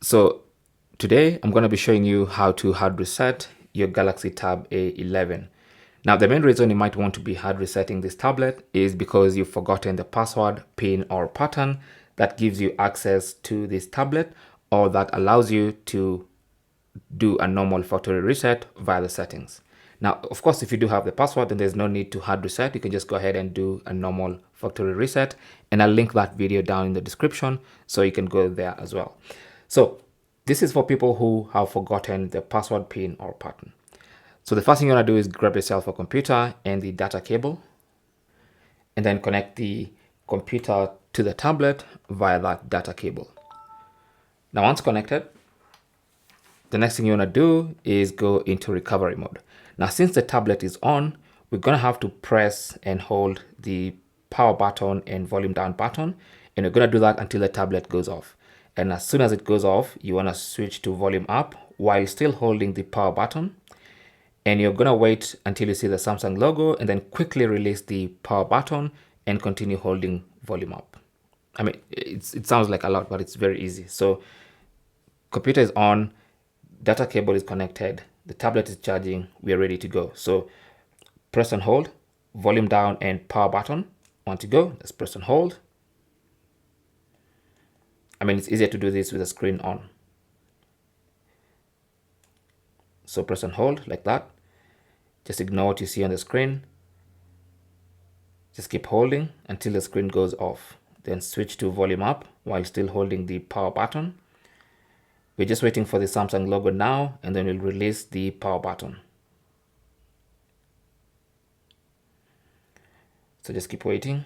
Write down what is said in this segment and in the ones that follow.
So today I'm going to be showing you how to hard reset your Galaxy Tab A11. Now the main reason you might want to be hard resetting this tablet is because you've forgotten the password, PIN or pattern that gives you access to this tablet or that allows you to do a normal factory reset via the settings. Now, of course, if you do have the password, then there's no need to hard reset. You can just go ahead and do a normal factory reset. And I'll link that video down in the description so you can go there as well. So this is for people who have forgotten the password, PIN, or pattern. So the first thing you want to do is grab yourself a computer and the data cable, and then connect the computer to the tablet via that data cable. Now, once connected, the next thing you want to do is go into recovery mode. Now, since the tablet is on, we're going to have to press and hold the power button and volume down button. And we're going to do that until the tablet goes off. And as soon as it goes off, you want to switch to volume up while still holding the power button. And you're going to wait until you see the Samsung logo and then quickly release the power button and continue holding volume up. I mean, it sounds like a lot, but it's very easy. So computer is on, data cable is connected, the tablet is charging, we are ready to go. So press and hold, volume down and power button. Want to go, let's press and hold. I mean, it's easier to do this with the screen on. So press and hold like that. Just ignore what you see on the screen. Just keep holding until the screen goes off. Then switch to volume up while still holding the power button. We're just waiting for the Samsung logo now, and then we'll release the power button. So just keep waiting.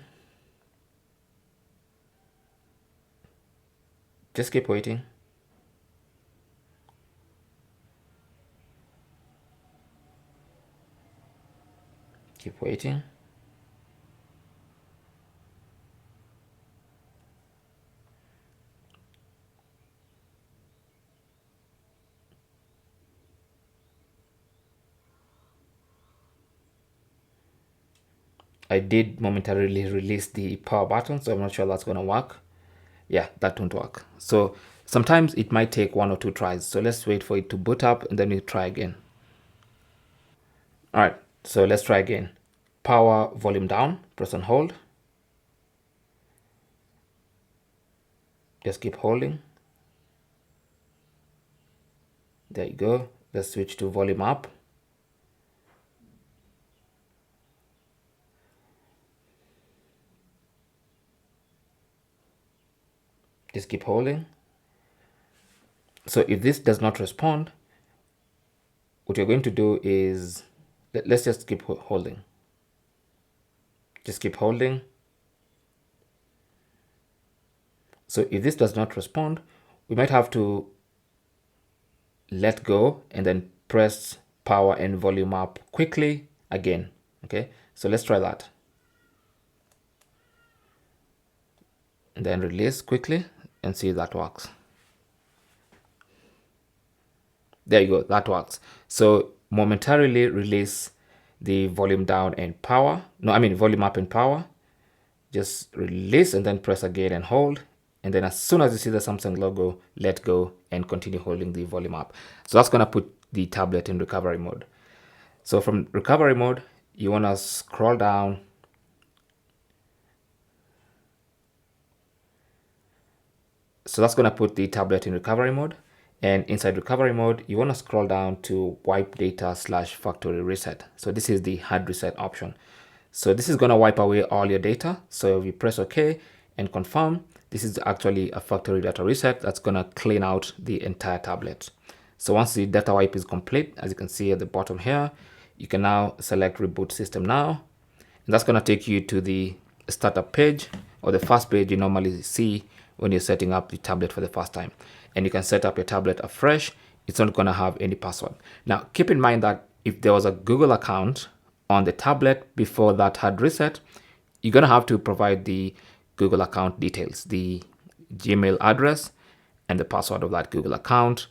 Just keep waiting. Keep waiting. I did momentarily release the power button, so I'm not sure that's going to work. Yeah, that won't work. So sometimes it might take 1 or 2 tries. So let's wait for it to boot up and then we try again. All right, so let's try again. Power volume down, press and hold. Just keep holding. There you go. Let's switch to volume up. Just keep holding. So if this does not respond, what you're going to do is, let's just keep holding. Just keep holding. So if this does not respond, we might have to let go and then press power and volume up quickly again. Okay, so let's try that. And then release quickly and see if that works. There you go, that works. So momentarily release the volume down and power. No, I mean volume up and power. Just release and then press again and hold. And then as soon as you see the Samsung logo, let go and continue holding the volume up. So that's gonna put the tablet in recovery mode. So from recovery mode, you wanna scroll down. So that's gonna put the tablet in recovery mode. And inside recovery mode, you want to scroll down to wipe data / factory reset. So this is the hard reset option. So this is going to wipe away all your data. So if you press OK and confirm, this is actually a factory data reset that's going to clean out the entire tablet. So once the data wipe is complete, as you can see at the bottom here, you can now select reboot system now. And that's going to take you to the startup page, or the first page you normally see when you're setting up the tablet for the first time. And you can set up your tablet afresh. It's not going to have any password. Now, keep in mind that if there was a Google account on the tablet before that hard reset, you're going to have to provide the Google account details, the Gmail address and the password of that Google account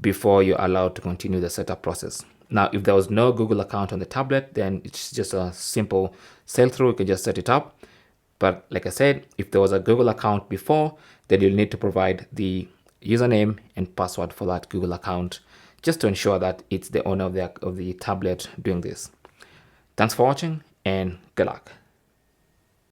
before you're allowed to continue the setup process. Now, if there was no Google account on the tablet, then it's just a simple sell through. You can just set it up. But like I said, if there was a Google account before, then you'll need to provide the username and password for that Google account, just to ensure that it's the owner of the tablet doing this. Thanks for watching and good luck.